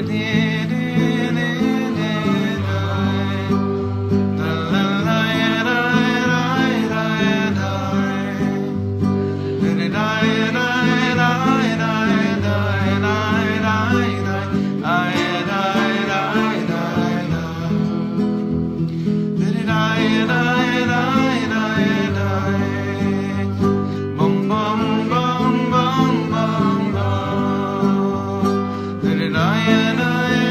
Did I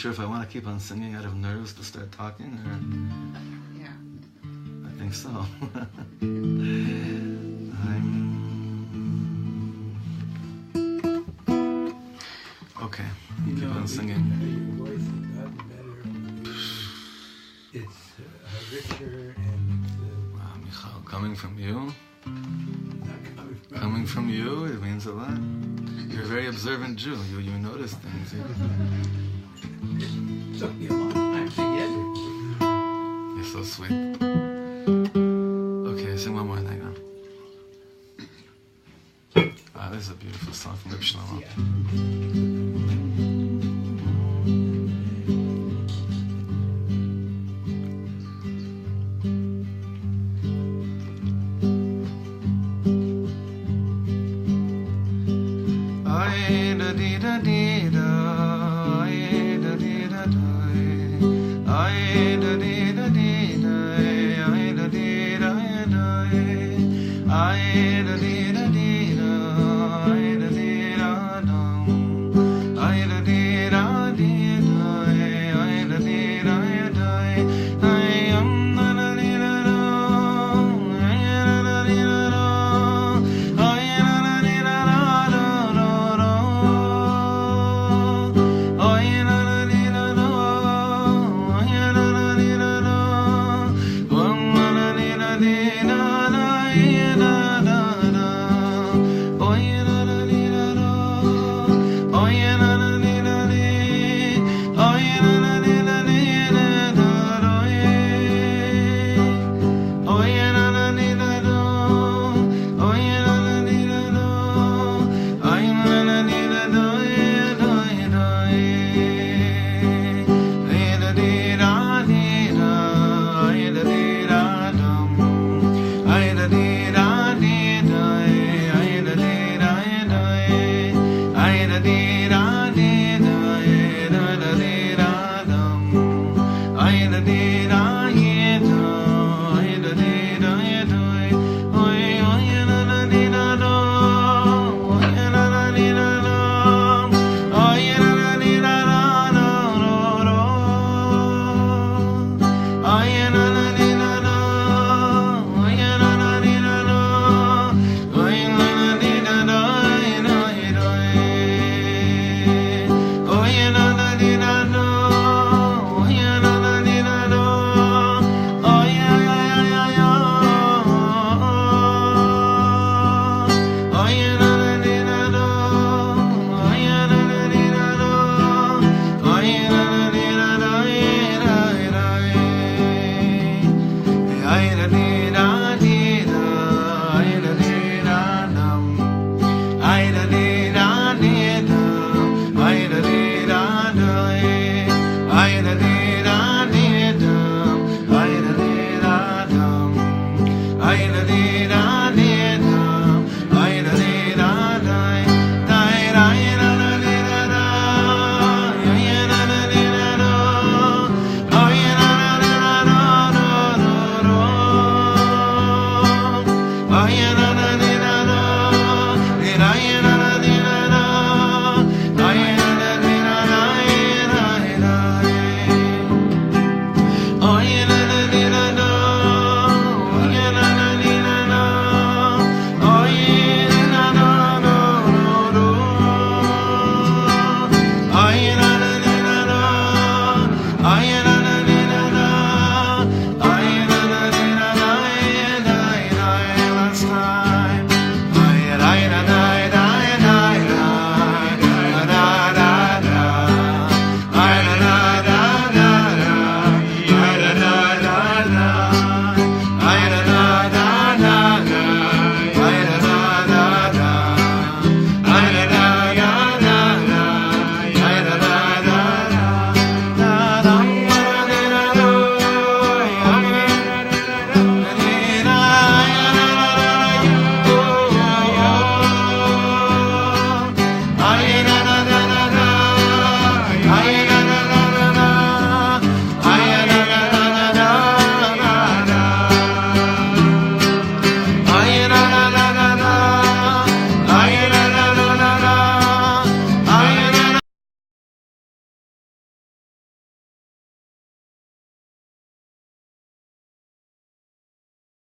sure if I want to keep on singing out of nerves to start talking, or... Yeah. I think so. Okay, keep on singing. Your voice has gotten better. It's richer and Wow, Michal, coming from you? not Coming from you, it means a lot. You're a very observant Jew. You notice things. It took me a long time to get it. You're so sweet. Okay, sing one more thing now. This is a beautiful song from Rabbi Shlomo.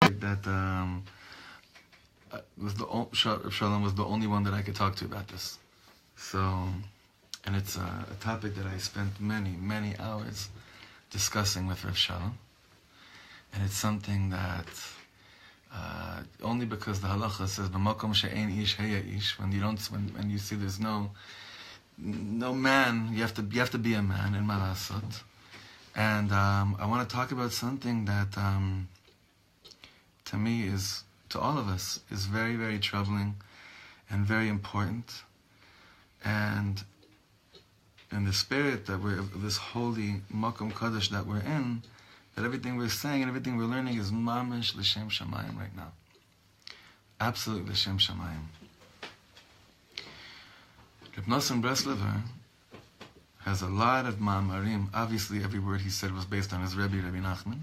topic that Shalom was the only one that I could talk to about this. So, and it's a topic that I spent many, many hours discussing with Rav Shalom. And it's something that only because the halacha says b'makom she'ein ish heya ish, when you see there's no man, you have to be a man in malasot. And I want to talk about something that to me to all of us is very, very troubling and very important. And in the spirit that this holy makom kadosh that we're in, that everything we're saying and everything we're learning is mamish l'shem shamayim right now. Absolutely l'shem shamayim. Reb Nosson Breslever has a lot of ma'amarim. Obviously, every word he said was based on his Rabbi Nachman.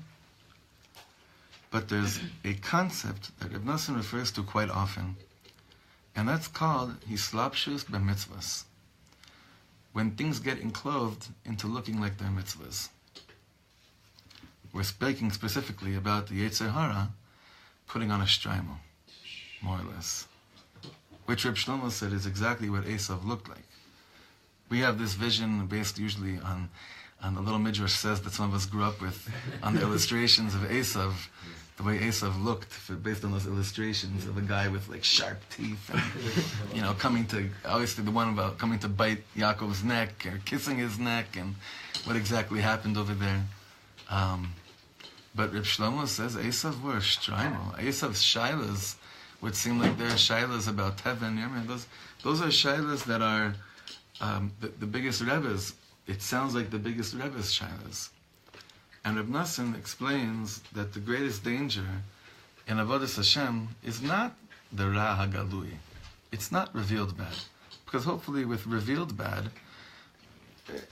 But there's a concept that Reb Nosson refers to quite often, and that's called hislapshus b'mitzvahs. When things get enclosed into looking like they're mitzvahs. We're speaking specifically about the Yetzer Hara putting on a shtreimel, more or less. Which Reb Shlomo said is exactly what Esav looked like. We have this vision based usually on the little midrash says that some of us grew up with, on the illustrations of Esav, the way Esav looked, based on those illustrations of a guy with like sharp teeth, and obviously the one about coming to bite Yaakov's neck, or kissing his neck, and what exactly happened over there. But Reb Shlomo says Esav were a shtreimel. Esav's shilas would seem like they're shilas about Teva and Yermin. Those are shilas that are the biggest Rebbe's. It sounds like the biggest Rebbe's shilas. And Reb Nosson explains that the greatest danger in Avodas Hashem is not the Ra HaGalui. It's not revealed bad. Because hopefully with revealed bad,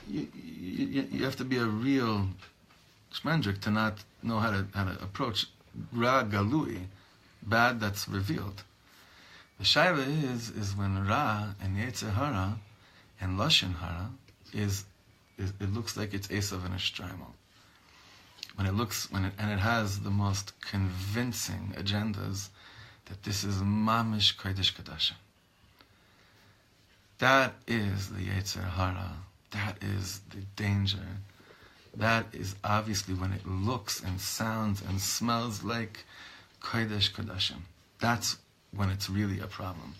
you have to be a real shmendrik to not know how to approach Ra Galui, bad that's revealed. The shaila is when Ra and Yetzer Hara and Lashon Hara it looks like it's Esav and a shtreimel. And it has the most convincing agendas that this is mamish kodesh kadashim. That is the Yetzer Hara. That is the danger. That is obviously when it looks and sounds and smells like kodesh kadashim. That's when it's really a problem.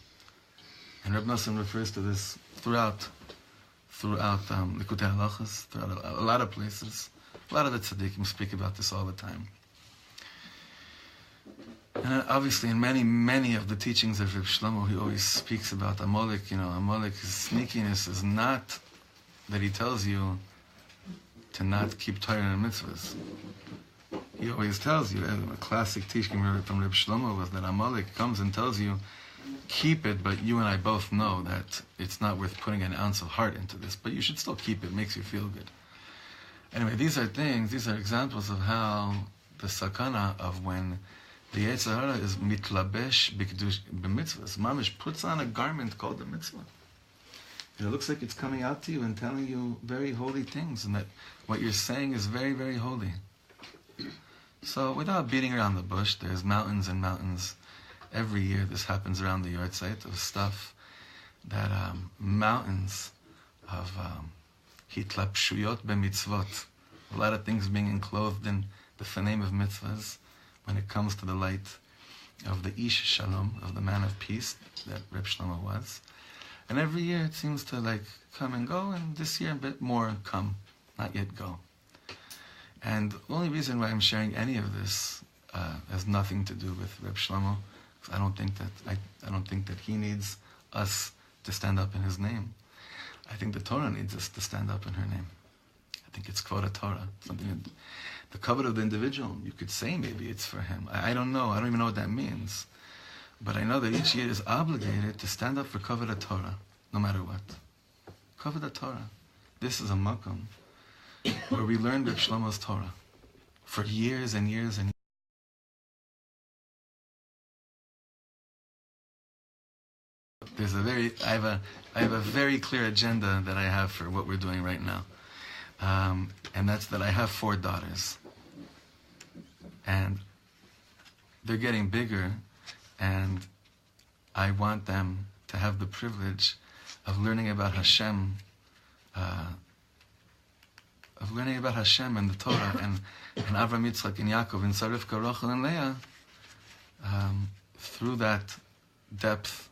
And Reb Nosson refers to this throughout Likutei Halachos, throughout a lot of places. A lot of the tzaddikim speak about this all the time. And obviously in many, many of the teachings of Reb Shlomo, he always speaks about Amalek. Amalek's sneakiness is not that he tells you to not keep Torah and mitzvahs. He always tells you, a classic teaching from Reb Shlomo was that Amalek comes and tells you, keep it, but you and I both know that it's not worth putting an ounce of heart into this, but you should still keep it. It makes you feel good. Anyway, these are examples of how the sakana of when the Yetzer Hara is mitlabesh b'mitzvahs. Mamish puts on a garment called the mitzvah. And it looks like it's coming out to you and telling you very holy things, and that what you're saying is very, very holy. So without beating around the bush, there's mountains and mountains. Every year this happens around the yahrzeit of stuff that mountains of hitlapshuyot b'mitzvot, a lot of things being enclosed in the name of mitzvahs when it comes to the light of the ish shalom, of the man of peace that Reb Shlomo was. And every year it seems to come and go, and this year a bit more come, not yet go. And the only reason why I'm sharing any of this has nothing to do with Reb Shlomo. I don't think that he needs us to stand up in his name. I think the Torah needs us to stand up in her name. I think it's kvod Torah, something. The covet of the individual, you could say maybe it's for him. I don't know. I don't even know what that means. But I know that each year is obligated to stand up for Kavod Torah, no matter what. Kavod Torah. This is a makom where we learned Reb Shlomo's Torah for years and years and years. I have a very clear agenda that I have for what we're doing right now, and that's that I have 4 daughters, and they're getting bigger, and I want them to have the privilege of learning about Hashem, and the Torah, and Avram, Yitzchak, and Yaakov, and Sarivka, Rachel, and Leah, through that depth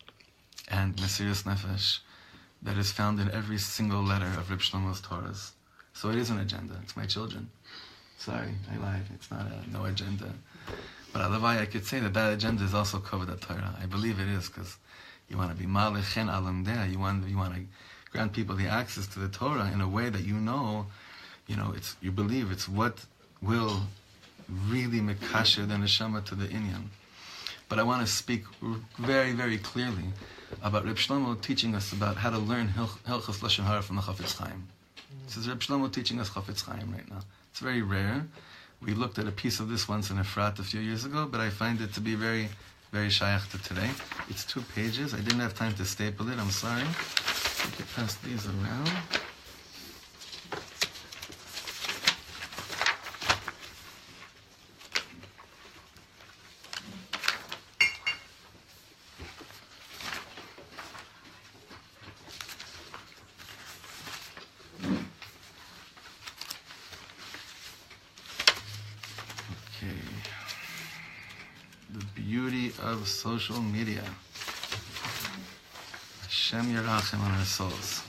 and Mesiras Nefesh that is found in every single letter of Reb Shlomo's Torahs. So it is an agenda. It's my children. Sorry, I lied. It's not no agenda. But Alavai, I could say that agenda is also covered at Torah. I believe it is, because you want to be Malech Chen Alam Deh. You want to grant people the access to the Torah in a way that you believe it's what will really mekasher the neshama to the inyan. But I want to speak very, very clearly about Reb Shlomo teaching us about how to learn Hilchos Lashon Hara from the Chafetz Chaim. This is Reb Shlomo teaching us Chafetz Chaim right now. It's very rare. We looked at a piece of this once in Efrat a few years ago, but I find it to be very, very shaykh to today. It's 2 pages. I didn't have time to staple it. I'm sorry. We could pass these around. Of social media. Hashem Yerachem on our souls.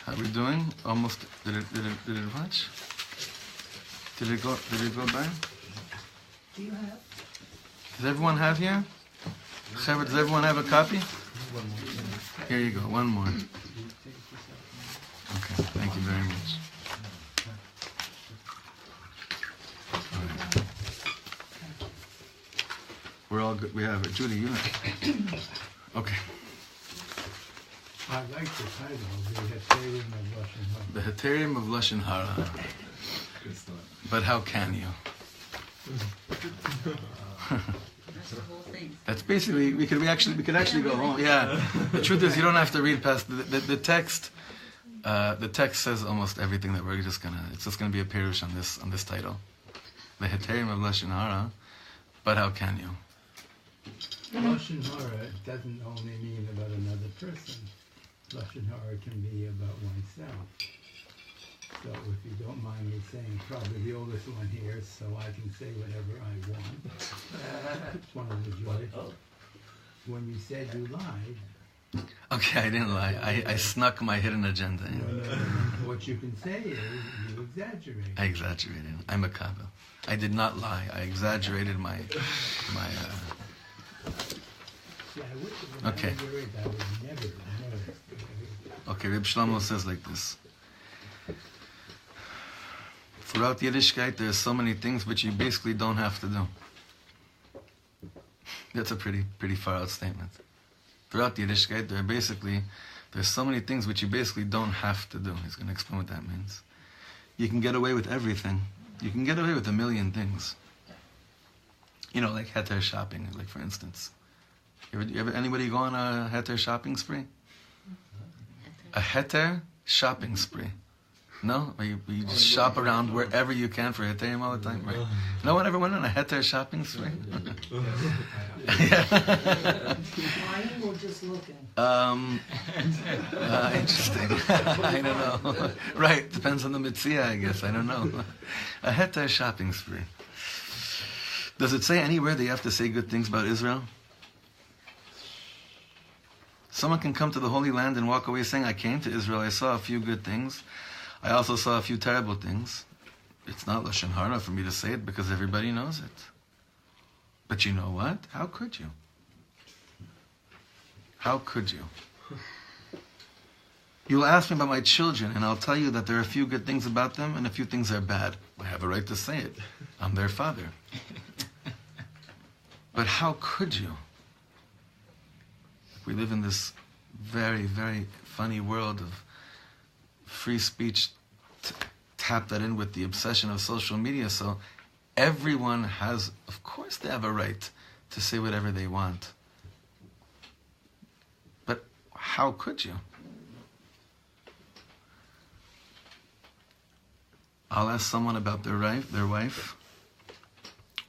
How are we doing? Almost. Did it watch? Did it go by? Do you have? Does everyone have here? Does everyone have a copy? Here you go. One more. Okay. Thank you very much. Right. We're all good. We have it. Judy, you have it. Okay. I like the title, The Heterium of Lashon Hara. The Heterium of Lashon Hara. But how can you? That's basically, we could actually go home. Yeah. The truth is, you don't have to read past the text. The text says almost everything that we're just gonna. It's just gonna be a perush on this title, the Heterium of Lashon Hara. But how can you? Lashon Hara doesn't only mean about another person. Lashon Hara can be about oneself. So if you don't mind me saying, probably the oldest one here, so I can say whatever I want. It's one of the joys. When you said you lied. Okay, I didn't lie. I snuck my hidden agenda in. No. What you can say is you exaggerate. I exaggerated. I'm a kabel. I did not lie. I exaggerated my. Okay. Okay, Reb Shlomo says like this. Throughout Yiddishkeit, there are so many things which you basically don't have to do. That's a pretty far out statement. Throughout Yiddishkeit, there's so many things which you basically don't have to do. He's going to explain what that means. You can get away with everything. You can get away with a million things. You know, like heter shopping, like for instance. Anybody go on a heter shopping spree? A heter shopping spree. No? Or you just shop around wherever you can for heterim all the time, right? No one ever went on a heter shopping spree? Buying or just looking? Interesting. I don't know. Right, depends on the mitzvah, I guess. I don't know. A heter shopping spree. Does it say anywhere that you have to say good things about Israel? Someone can come to the Holy Land and walk away saying, I came to Israel, I saw a few good things. I also saw a few terrible things. It's not Lashon Hara for me to say it because everybody knows it. But you know what? How could you? How could you? You'll ask me about my children, and I'll tell you that there are a few good things about them and a few things are bad. I have a right to say it. I'm their father. But how could you? We live in this very, very funny world of free speech. Tap that in with the obsession of social media. So everyone has, of course, they have a right to say whatever they want. But how could you? I'll ask someone about their wife,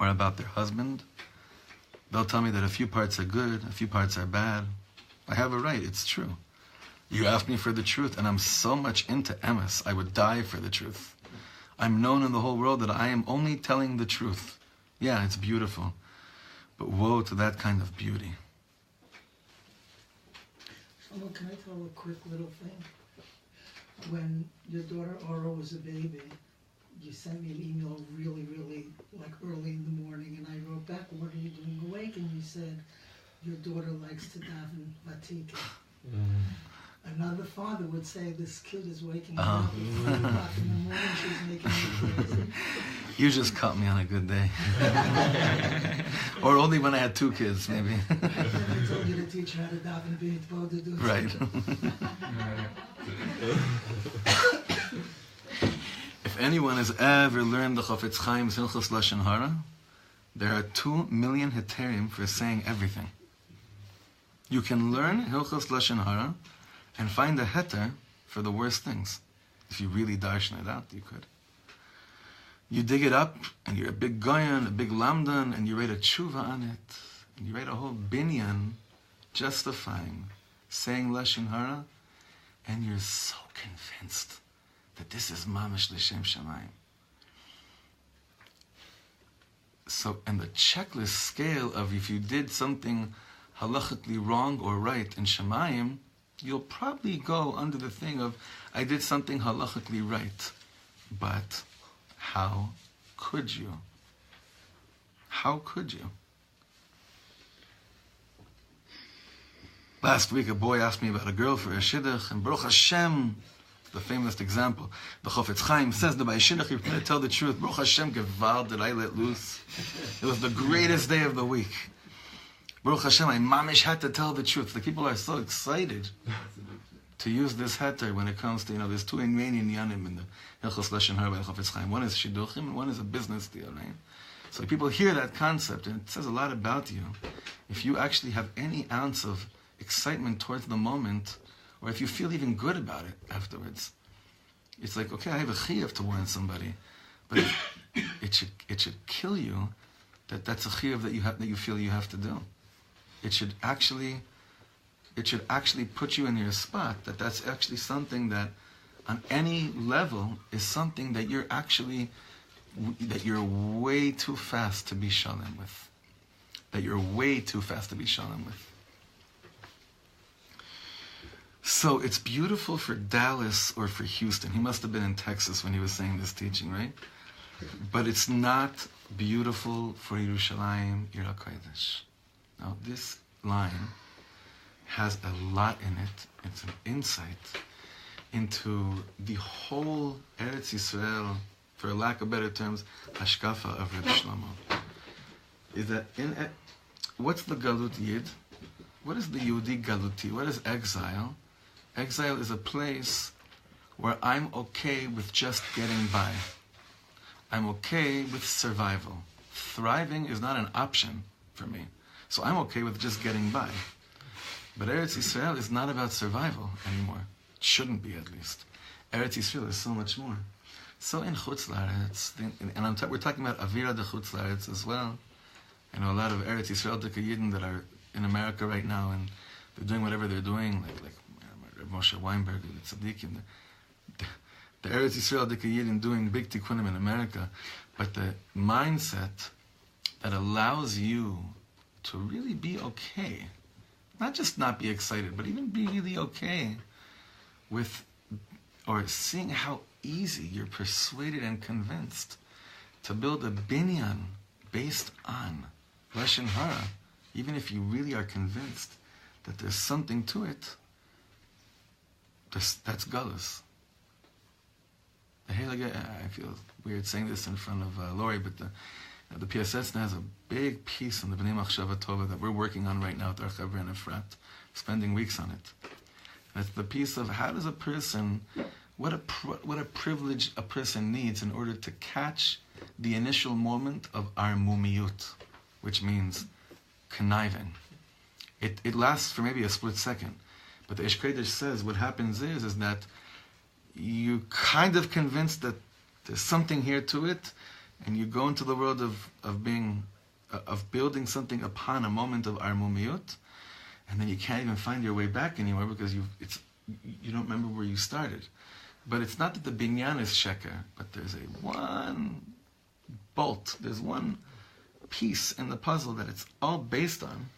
or about their husband. They'll tell me that a few parts are good, a few parts are bad. I have a right, it's true. You ask me for the truth, and I'm so much into emes, I would die for the truth. I'm known in the whole world that I am only telling the truth. Yeah, it's beautiful, but woe to that kind of beauty. Shlomo, can I tell a quick little thing? When your daughter Aura was a baby, you sent me an email really, really, like early in the morning, and I wrote back, what are you doing awake? And you said, your daughter likes to daven Vatika. Another father would say, this kid is waking up at 4 o'clock in the morning, she's making me crazy. You just caught me on a good day. Or only when I had 2 kids, maybe. I told you to teach her how to daven Beit Bo to do Right. If anyone has ever learned the Chofetz Chaim's Hilchos Lashon Hara, there are 2 million heterim for saying everything. You can learn Hilchos Lashon Hara and find a heter for the worst things. If you really darshan it out, you could. You dig it up, and you're a big goyan, a big lamdan, and you write a tshuva on it, and you write a whole binyan justifying saying Lashon Hara, and you're so convinced that this is mamish l'shem shamayim. So, and the checklist scale of if you did something halachically wrong or right in shamayim, you'll probably go under the thing of, I did something halachically right, but how could you? How could you? Last week, a boy asked me about a girl for a shidduch, and Baruch Hashem, the famous example, the Chofetz Chaim says that by shidduch you're going to tell the truth. Baruch Hashem, gewalt did I let loose. It was the greatest day of the week. Baruch Hashem, I mamish had to tell the truth. The people are so excited to use this heter when it comes to, there's 2 main inyanim in the Hilchos Lashon Hara by the Chofetz Chaim. One is shidduchim and one is a business deal, right? So people hear that concept, and it says a lot about you. If you actually have any ounce of excitement towards the moment, or if you feel even good about it afterwards, it's like, okay, I have a chiyuv to warn somebody, but it should kill you that's a chiyuv that you feel you have to do. It should actually put you in your spot, that's actually something that on any level is something that you're way too fast to be shalom with. That you're way too fast to be shalom with. So it's beautiful for Dallas or for Houston. He must have been in Texas when he was saying this teaching, right? But it's not beautiful for Yerushalayim, Ir HaKodesh. Now, this line has a lot in it. It's an insight into the whole Eretz Yisrael, for lack of better terms, hashkafa of Reb Shlomo. Is that what's the galut yid? What is the Yehudi galuti? What is exile? Exile is a place where I'm okay with just getting by. I'm okay with survival. Thriving is not an option for me. So I'm okay with just getting by. But Eretz Yisrael is not about survival anymore. It shouldn't be, at least. Eretz Yisrael is so much more. So in Chutz La'aretz, and we're talking about Avira de Chutz La'aretz as well. I know a lot of Eretz Yisrael Yidden that are in America right now, and they're doing whatever they're doing, like Moshe Weinberg, the Tzaddikim, the Eretz Yisrael Yidden doing big tikkunim in America. But the mindset that allows you to really be okay, not just not be excited, but even be really okay with, or seeing how easy you're persuaded and convinced to build a binyan based on Lashon Hara, even if you really are convinced that there's something to it, that's galus. I feel weird saying this in front of Lori, but the PSS now has a big piece on the Bnei Machshava Tova that we're working on right now with our Chavra and Efrat spending weeks on it. That's the piece of how does a person, what a privilege a person needs in order to catch the initial moment of armumiyut, which means conniving. It lasts for maybe a split second. But the Ish Kodesh says what happens is that you kind of convinced that there's something here to it, and you go into the world of building something upon a moment of armumiyut, and then you can't even find your way back anymore because you don't remember where you started. But it's not that the binyan is sheker, but there's one bolt, there's one piece in the puzzle that it's all based on,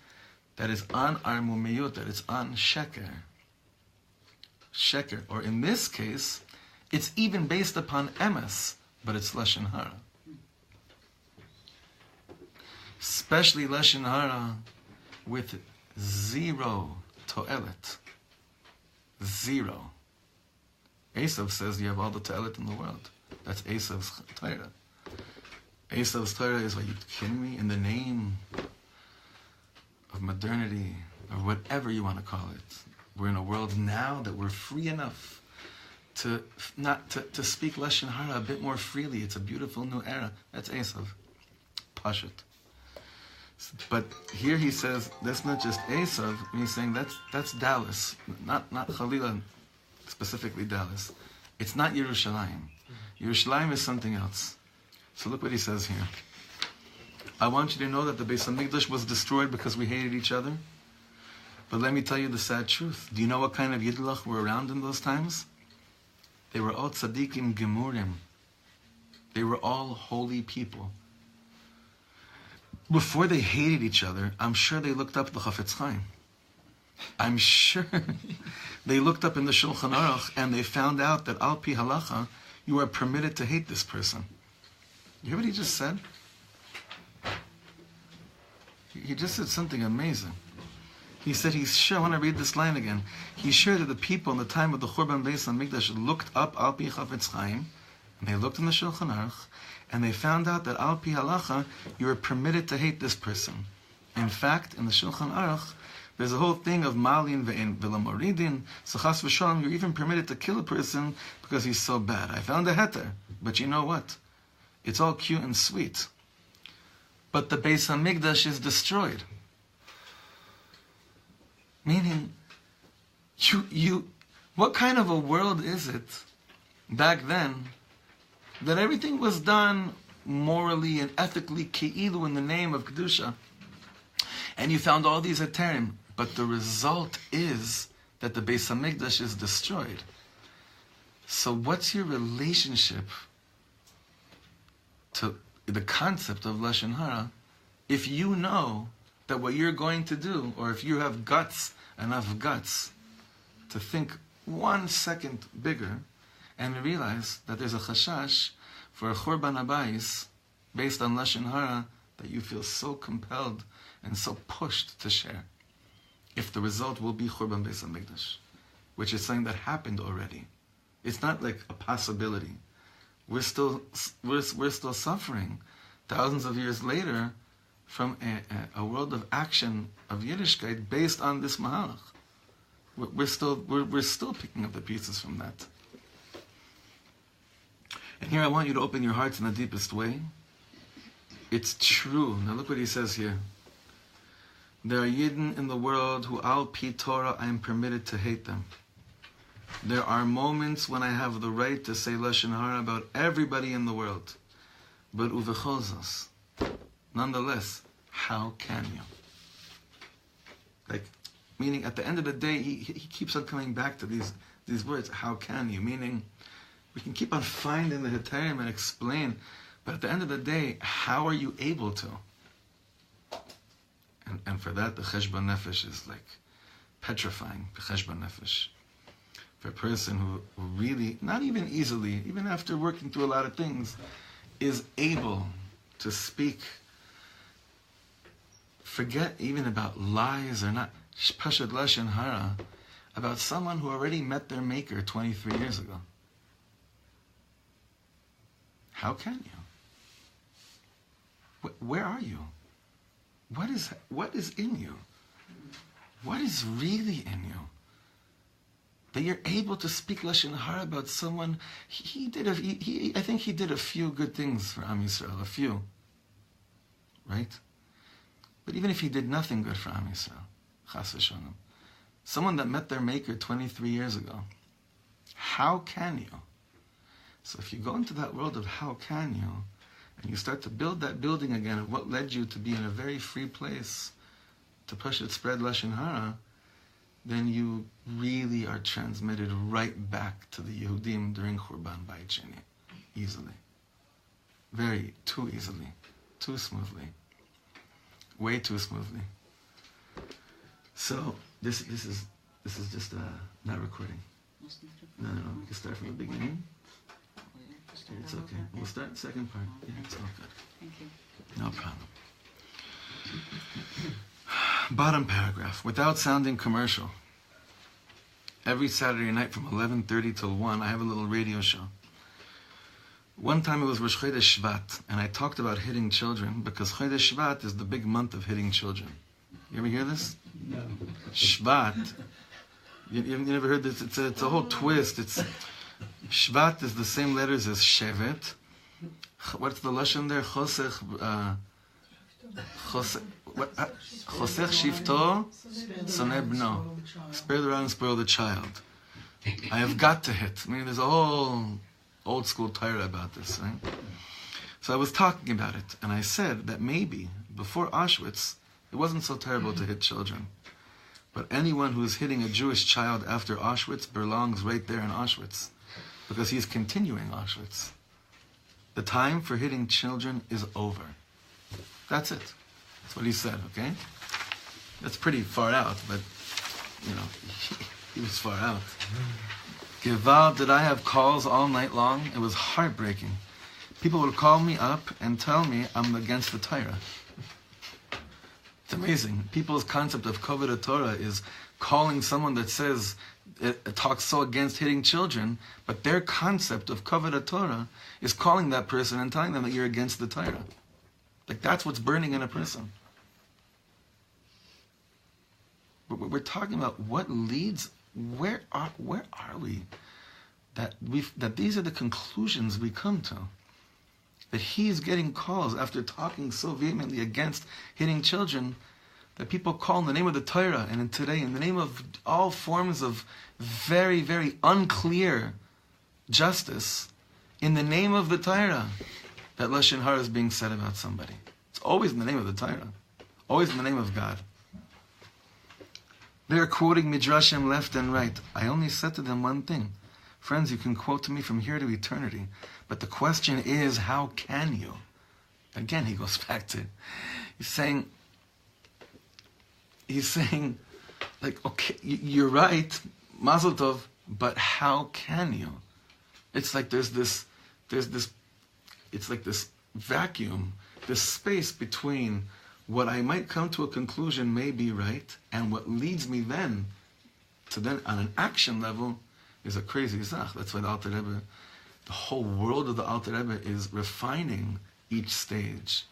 that is on armumiyut, that it's on sheker. Sheker, or in this case, it's even based upon emes, but it's Lashon Hara. Especially Lashon Hara with zero to'elet. Zero. Esav says you have all the to'elet in the world. That's Esav's Torah. Esav's Torah is, are you kidding me? In the name of modernity, or whatever you want to call it. We're in a world now that we're free enough to speak Lashon Hara a bit more freely. It's a beautiful new era. That's Esav. Pashut. But here he says that's not just Esav. He's saying that's Dallas, not Chalila, specifically Dallas. It's not Yerushalayim. Yerushalayim is something else. So look what he says here. I want you to know that the Beis HaMikdash was destroyed because we hated each other. But let me tell you the sad truth. Do you know what kind of Yidlach were around in those times? They were all tzaddikim gemurim. They were all holy people. Before they hated each other, I'm sure they looked up the Chafetz Chaim. I'm sure they looked up in the Shulchan Aruch and they found out that al pi halacha, you are permitted to hate this person. You hear what he just said? He just said something amazing. He said he's sure, I want to read this line again. He's sure that the people in the time of the Churban Beis HaMikdash looked up Al Pi Chafetz Chaim, and they looked in the Shulchan Aruch, and they found out that Al Pi Halacha, you are permitted to hate this person. In fact, in the Shulchan Aruch, there's a whole thing of Malin ve'en v'lamoridin, so chas v'shalom, you're even permitted to kill a person because he's so bad. I found a heter, but you know what? It's all cute and sweet. But the Beis HaMikdash is destroyed. Meaning, what kind of a world is it back then that everything was done morally and ethically, ke'ilu, in the name of Kedusha, and you found all these heterim, but the result is that the Beis HaMikdash is destroyed. So what's your relationship to the concept of Lashon Hara if you know that what you're going to do, or if you have enough guts to think 1 second bigger and realize that there's a chashash for a Churban Habayis based on Lashon Hara that you feel so compelled and so pushed to share, if the result will be Churban Beis HaMikdash, which is something that happened already. It's not like a possibility. We're still suffering thousands of years later from a world of action of Yiddishkeit based on this mahalach. We're still picking up the pieces from that. And here I want you to open your hearts in the deepest way. It's true. Now look what he says here. There are Yidden in the world who al pi Torah I am permitted to hate them. There are moments when I have the right to say Lashon Hara about everybody in the world. But uvechol zos, nonetheless, how can you? Like, meaning at the end of the day, he keeps on coming back to these words, how can you? Meaning, we can keep on finding the heterim and explain, but at the end of the day, how are you able to? And for that, the cheshbon nefesh is like petrifying, the cheshbon nefesh. For a person who really, not even easily, even after working through a lot of things, is able to speak, forget even about lies or not, Pashat Lashon Hara, about someone who already met their maker 23 years ago. How can you? Where are you? What is in you? what is really in you? That you're able to speak Lashon Hara about someone. I think he did a few good things for Am Yisrael, a few. Right? But even if he did nothing good for Am Yisrael, Chas v'shalom, someone that met their Maker 23 years ago, how can you? So if you go into that world of how can you, and you start to build that building again of what led you to be in a very free place, to push it, spread Lashon Hara, then you really are transmitted right back to the Yehudim during Churban Bayit Sheni. Easily. Very, too easily. Too smoothly. Way too smoothly. So, this is just not recording. No. We can start from the beginning. It's okay. We'll start the second part. Yeah, it's all good. Thank you. No problem. Bottom paragraph. Without sounding commercial. Every Saturday night from 11:30 till 1, I have a little radio show. One time it was Rosh Chodesh Shvat, and I talked about hitting children because Chodesh Shvat is the big month of hitting children. You ever hear this? No. Shvat. You never heard this? It's a whole twist. Shvat is the same letters as Shevet. What's the Lashon there? Chosech Shivto, Soneh Bno. Spare the rod and spoil the child. I have got to hit. I mean, there's a whole old school Torah about this, right? So I was talking about it, and I said that maybe before Auschwitz, it wasn't so terrible to hit children. But anyone who is hitting a Jewish child after Auschwitz belongs right there in Auschwitz, because he's continuing Auschwitz. The time for hitting children is over. That's it. That's what he said, okay? That's pretty far out, but, he was far out. Gewalt, did I have calls all night long? It was heartbreaking. People would call me up and tell me I'm against the Torah. It's amazing. People's concept of Kavod Torah is calling someone that says, it talks so against hitting children, but their concept of Kavod Torah is calling that person and telling them that you're against the Torah. Like, that's what's burning in a person. We're talking about what leads, where are we? That these are the conclusions we come to. That he's getting calls after talking so vehemently against hitting children, that people call in the name of the Torah, and today in the name of all forms of very, very unclear justice, in the name of the Torah, that Lashon Hara is being said about somebody. It's always in the name of the Torah. Always in the name of God. They're quoting Midrashim left and right. I only said to them one thing. Friends, you can quote to me from here to eternity. But the question is, how can you? Again, he goes back to, he's saying, like, okay, you're right, Mazel Tov, but how can you? It's like there's this vacuum, this space between what I might come to a conclusion may be right, and what leads me then to on an action level, is a crazy zach. That's why the Alter Rebbe, the whole world of the Alter Rebbe is refining each stage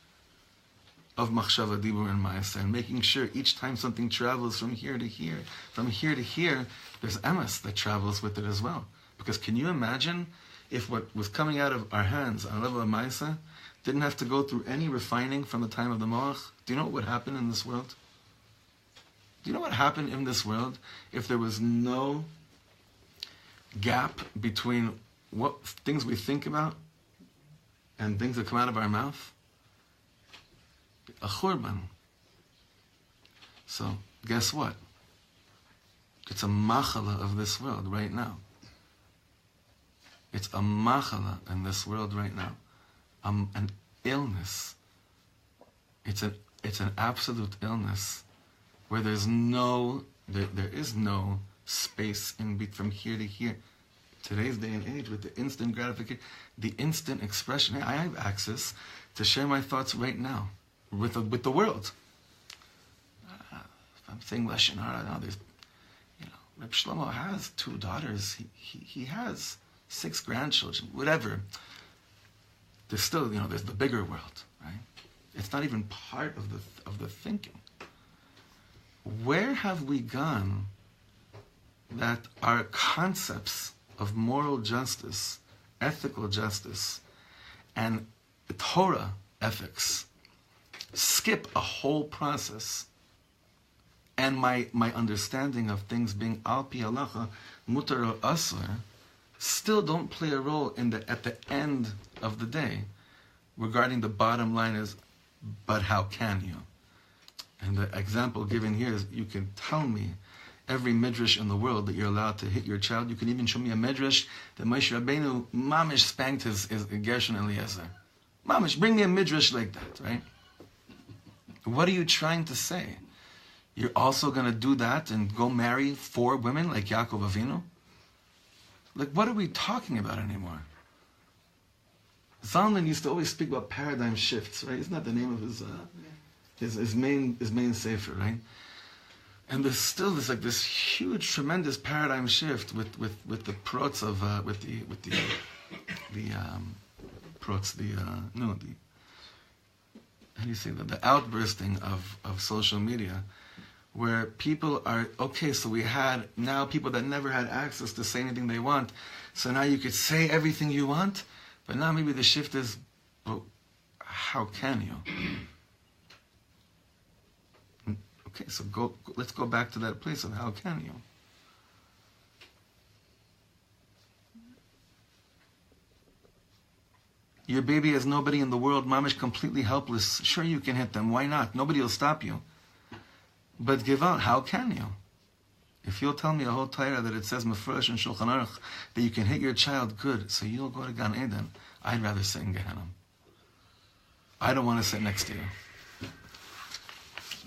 of Machshava, Dibur, and Ma'aseh, and making sure each time something travels from here to here, there's emes that travels with it as well. Because can you imagine if what was coming out of our hands on a level of Ma'aseh didn't have to go through any refining from the time of the Moach? Do you know what would happen in this world? Do you know what happened in this world if there was no gap between what things we think about and things that come out of our mouth? A churban. So, guess what? It's a machala of this world right now. It's a machala in this world right now. An illness. It's an absolute illness where there is no space from here to here. Today's day and age, with the instant gratification, the instant expression. Hey, I have access to share my thoughts right now with the world. If I'm saying Lashon Hara now, there's, Reb Shlomo has 2 daughters. He has 6 grandchildren. Whatever. There's still, there's the bigger world, right? It's not even part of the thinking. where have we gone that our concepts of moral justice, ethical justice, and Torah ethics skip a whole process, and my understanding of things being al pi halacha, mutar or asur, still don't play a role at the end of the day regarding the bottom line is, but how can you? And the example given here is, you can tell me every midrash in the world that you're allowed to hit your child. You can even show me a midrash that Moshe Rabbeinu mamish spanked his Gershon Eliezer. Mamish, bring me a midrash like that, right? What are you trying to say? You're also going to do that and go marry 4 women like Yaakov Avinu? Like, what are we talking about anymore? Zalman used to always speak about paradigm shifts, right? Isn't that the name of his main sefer, right? And there's still this huge, tremendous paradigm shift with the prots of how do you say that, the outbursting of social media, where people are, okay, so we had now people that never had access to say anything they want, so now you could say everything you want, but now maybe the shift is, well, how can you? Okay, so let's go back to that place of how can you? Your baby has nobody in the world, mamish completely helpless. Sure, you can hit them. Why not? Nobody will stop you. But give out, how can you? If you'll tell me a whole Torah that it says mefresh and Shulchan Aruch that you can hit your child, good. So you'll go to Gan Eden. I'd rather sit in Gehenna. I don't want to sit next to you.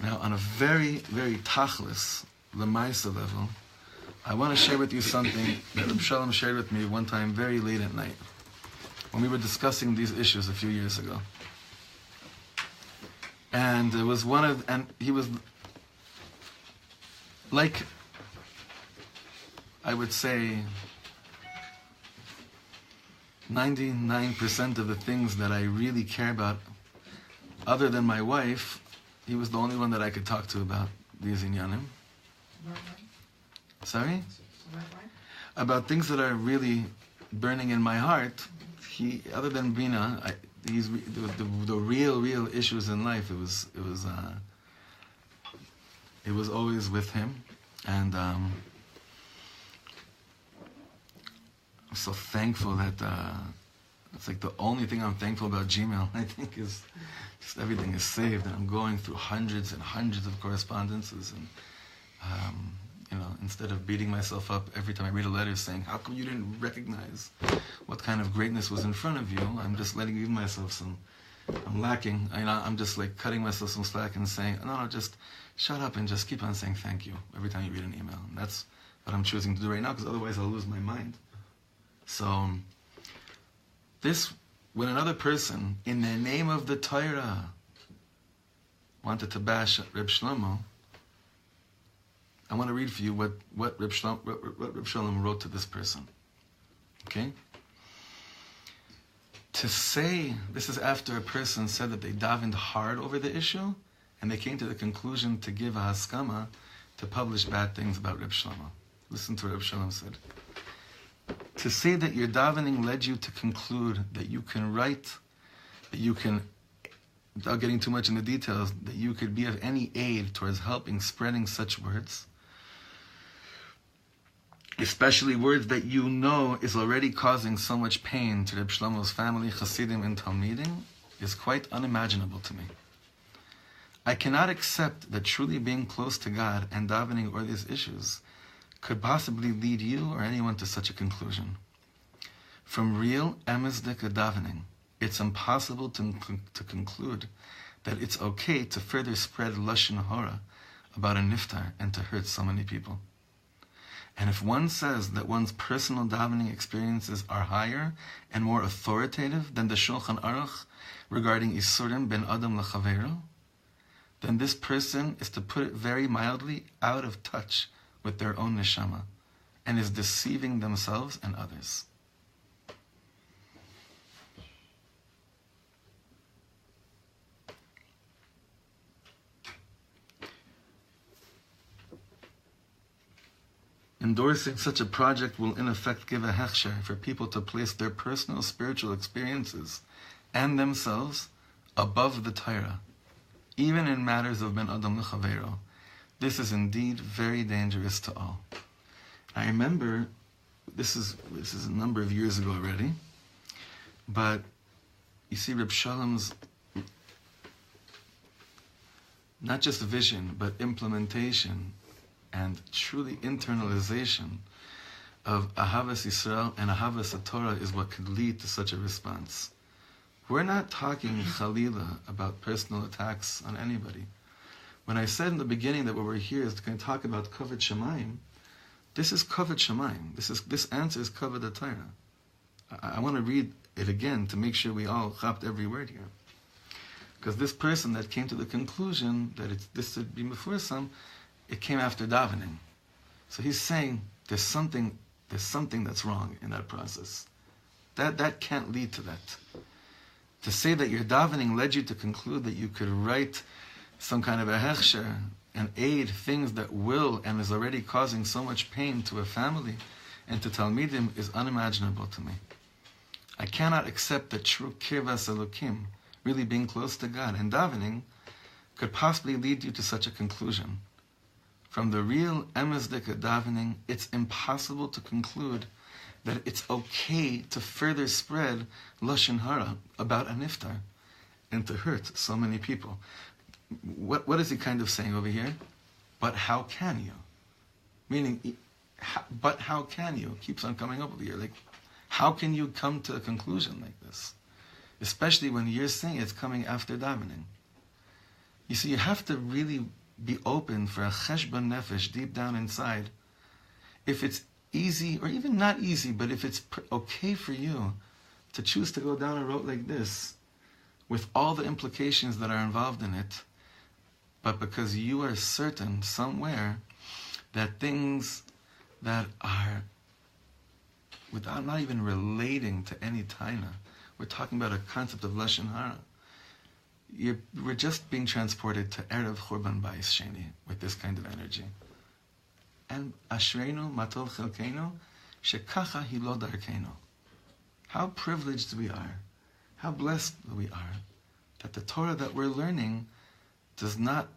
Now, on a very, very tachlis, lemaisa level, I want to share with you something that Reb Shalom shared with me one time very late at night when we were discussing these issues a few years ago. And it was and he was like, I would say, 99% of the things that I really care about, other than my wife, he was the only one that I could talk to about these inyanim. Sorry? About things that are really burning in my heart. He, other than Bina, the real issues in life. It was always with him, and I'm so thankful that it's like the only thing I'm thankful about Gmail, I think, is just everything is saved, and I'm going through hundreds and hundreds of correspondences, and instead of beating myself up every time I read a letter saying, how come you didn't recognize what kind of greatness was in front of you? I'm just give myself I'm lacking. I'm just like cutting myself some slack and saying, no, just shut up and just keep on saying thank you every time you read an email. And that's what I'm choosing to do right now, because otherwise I'll lose my mind. So, when another person, in the name of the Torah, wanted to bash Reb Shlomo, I want to read for you what Reb Shlomo wrote to this person. Okay? To say, this is after a person said that they davened hard over the issue, and they came to the conclusion to give a haskama to publish bad things about Reb Shlomo. Listen to what Reb Shlomo said. To say that your davening led you to conclude that you can write, that you can, without getting too much into details, that you could be of any aid towards helping spreading such words, especially words that you know is already causing so much pain to Reb Shlomo's family, Hasidim, and Talmidim, is quite unimaginable to me. I cannot accept that truly being close to God and davening over these issues could possibly lead you or anyone to such a conclusion. From real emezdika davening, it's impossible to conclude that it's okay to further spread Lashon Hara about a niftar and to hurt so many people. And if one says that one's personal davening experiences are higher and more authoritative than the Shulchan Aruch regarding Isurim ben Adam l'chaveiro, then this person is, to put it very mildly, out of touch with their own neshama and is deceiving themselves and others. Endorsing such a project will in effect give a hechsher for people to place their personal spiritual experiences and themselves above the Torah, even in matters of ben adam l'chaveiro. This is indeed very dangerous to all. I remember, this is a number of years ago already, but you see Reb Shalom's not just vision, but implementation and truly internalization of Ahavas Yisrael and Ahavas Torah is what could lead to such a response. We're not talking Chalila about personal attacks on anybody. When I said in the beginning that what we're here is going to talk about Kavod Shamayim, this is Kavod Shamayim. This answer is Kavod Torah. I want to read it again to make sure we all chapped every word here. Because this person that came to the conclusion that this should be Mefursam, it came after davening. So he's saying there's something that's wrong in that process. That can't lead to that. To say that your davening led you to conclude that you could write some kind of a hechsher and aid things that will and is already causing so much pain to a family and to Talmidim is unimaginable to me. I cannot accept that true kirvas elokim, really being close to God and davening, could possibly lead you to such a conclusion. From the real emesdika davening, it's impossible to conclude that it's okay to further spread Lashon Hara about a niftar and to hurt so many people. What is he kind of saying over here? But how can you? Meaning, but how can you? Keeps on coming up over here. Like, how can you come to a conclusion like this? Especially when you're saying it's coming after davening. You see, you have to really be open for a cheshbon nefesh deep down inside. If it's easy, or even not easy, but if it's okay for you to choose to go down a road like this, with all the implications that are involved in it, but because you are certain somewhere that things that are, without not even relating to any taina, we're talking about a concept of Lashon Hara, we're just being transported to Erev Churban Bayis Sheni with this kind of energy. And Ashreinu Matol Chelkeinu Shekacha Hilo Darkeinu. How privileged we are, how blessed we are, that the Torah that we're learning does not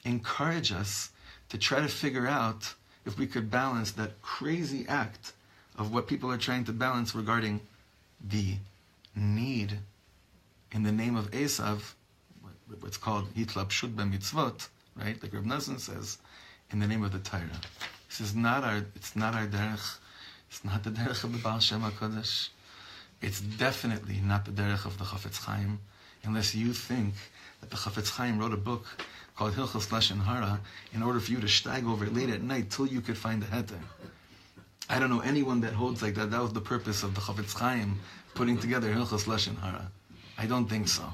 encourage us to try to figure out if we could balance that crazy act of what people are trying to balance regarding the need in the name of Esav, what's called hitlapshut b'mitzvot, right? Like Reb Nazan says, in the name of the Torah. This is not our derech. It's not the derech of the Baal Shem HaKadosh. It's definitely not the derech of the Chafetz Chaim, unless you think that the Chafetz Chaim wrote a book called Hilchos Lashon Hara in order for you to steig over it late at night till you could find the heter. I don't know anyone that holds like that. That was the purpose of the Chafetz Chaim putting together Hilchos Lashon Hara. I don't think so.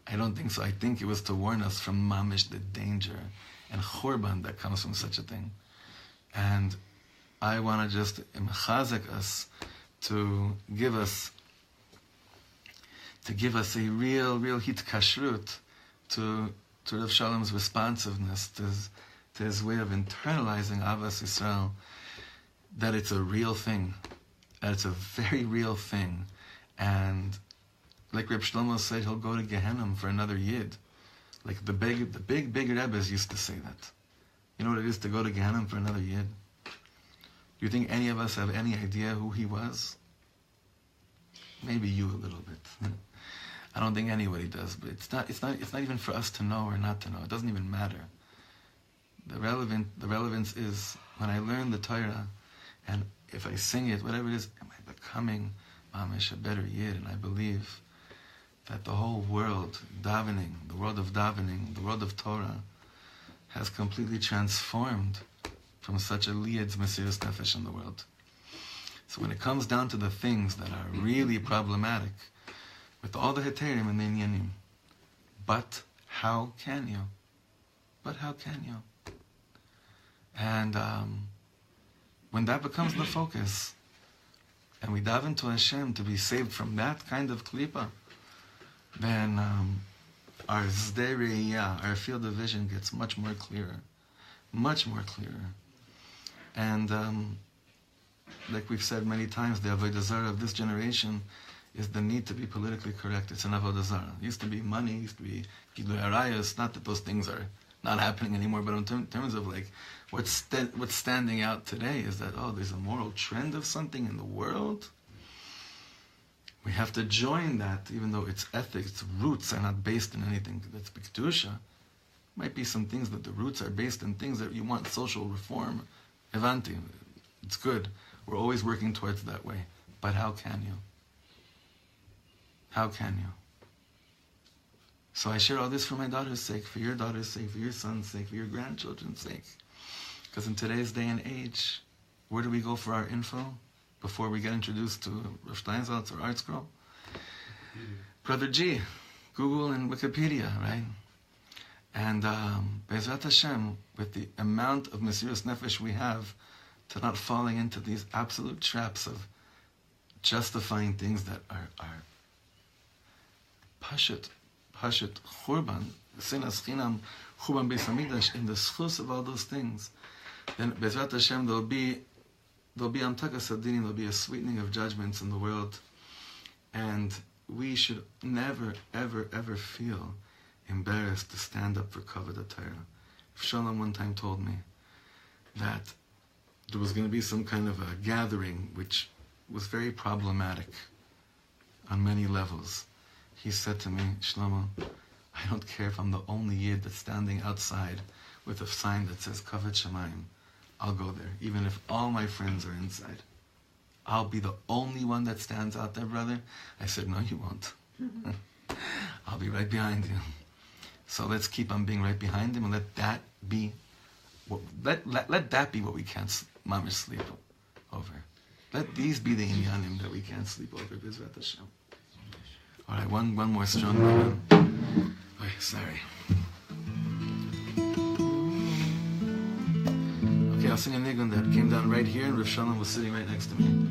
I think it was to warn us from mamish, the danger and churban that comes from such a thing. And I want to just mechazek us to give us a real hitkashrut to Rav Shalom's responsiveness, to his way of internalizing Avas Yisrael, that it's a real thing, that it's a very real thing. And like Reb Shlomo said, he'll go to Gehenna for another Yid. Like the big Rebbes used to say that. You know what it is to go to Gehenna for another Yid? Do you think any of us have any idea who he was? Maybe you a little bit. I don't think anybody does, but it's not even for us to know or not to know. It doesn't even matter. The relevance is when I learn the Torah, and if I sing it, whatever it is, am I becoming mamish a better Yid? And I believe that the whole world, davening, the world of davening, the world of Torah, has completely transformed from such a liyad's mesiras nefesh in the world. So when it comes down to the things that are really problematic, with all the heterim and the inyanim, but how can you? But how can you? And when that becomes the focus, and we daven to Hashem to be saved from that kind of klipa, then our zdei reiyah, our field of vision, gets much more clearer. much more clearer. And like we've said many times, the avodah zarah of this generation is the need to be politically correct. It's an avodah zarah. It used to be money, it used to be gilui arayos. Not that those things are not happening anymore, but in terms of like what's standing out today is that, oh, there's a moral trend of something in the world. We have to join that, even though its ethics, its roots are not based in anything that's b'kedusha. Might be some things that the roots are based in things that you want social reform. Evanti, it's good. We're always working towards that way. But how can you? How can you? So I share all this for my daughter's sake, for your daughter's sake, for your son's sake, for your grandchildren's sake. Because in today's day and age, where do we go for our info before we get introduced to Rav Steinsaltz or ArtScroll? Brother G, Google and Wikipedia, right? And Be'ezrat Hashem, with the amount of Mesirus Nefesh we have, to not falling into these absolute traps of justifying things that are Pashut, Churban, Sinas Chinam, Churban Beis Hamikdash, in the schus of all those things, then Be'ezrat Hashem, there'll be Amtaka Sadinim, there'll be a sweetening of judgments in the world, and we should never, ever, ever feel embarrassed to stand up for Kavod HaTorah. Shalom one time told me that there was going to be some kind of a gathering which was very problematic on many levels. He said to me, Shlomo, I don't care if I'm the only Yid that's standing outside with a sign that says Kavod Shamayim. I'll go there, even if all my friends are inside. I'll be the only one that stands out there, brother. I said, no, you won't. I'll be right behind you. So let's keep on being right behind him, and let that be what we can't mamish sleep over. Let these be the inyanim that we can't sleep over. B'ezrat Hashem. All right, one more strong one. Oh, sorry. Okay, I'll sing a nigun that came down right here, and Rav Shalom was sitting right next to me.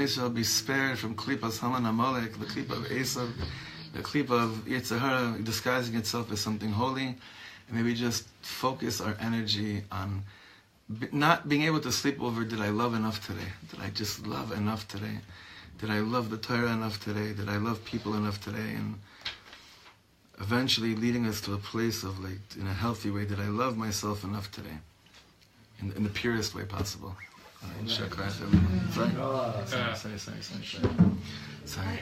Yisrael be spared from klipas Haman Amalek, the klipa of Esav, the klipa of Yetzer Hara disguising itself as something holy, and maybe just focus our energy on not being able to sleep over, did I love enough today? Did I just love enough today? Did I love the Torah enough today? Did I love people enough today? And eventually leading us to a place of, like, in a healthy way, did I love myself enough today? In the purest way possible. Sorry. Sorry.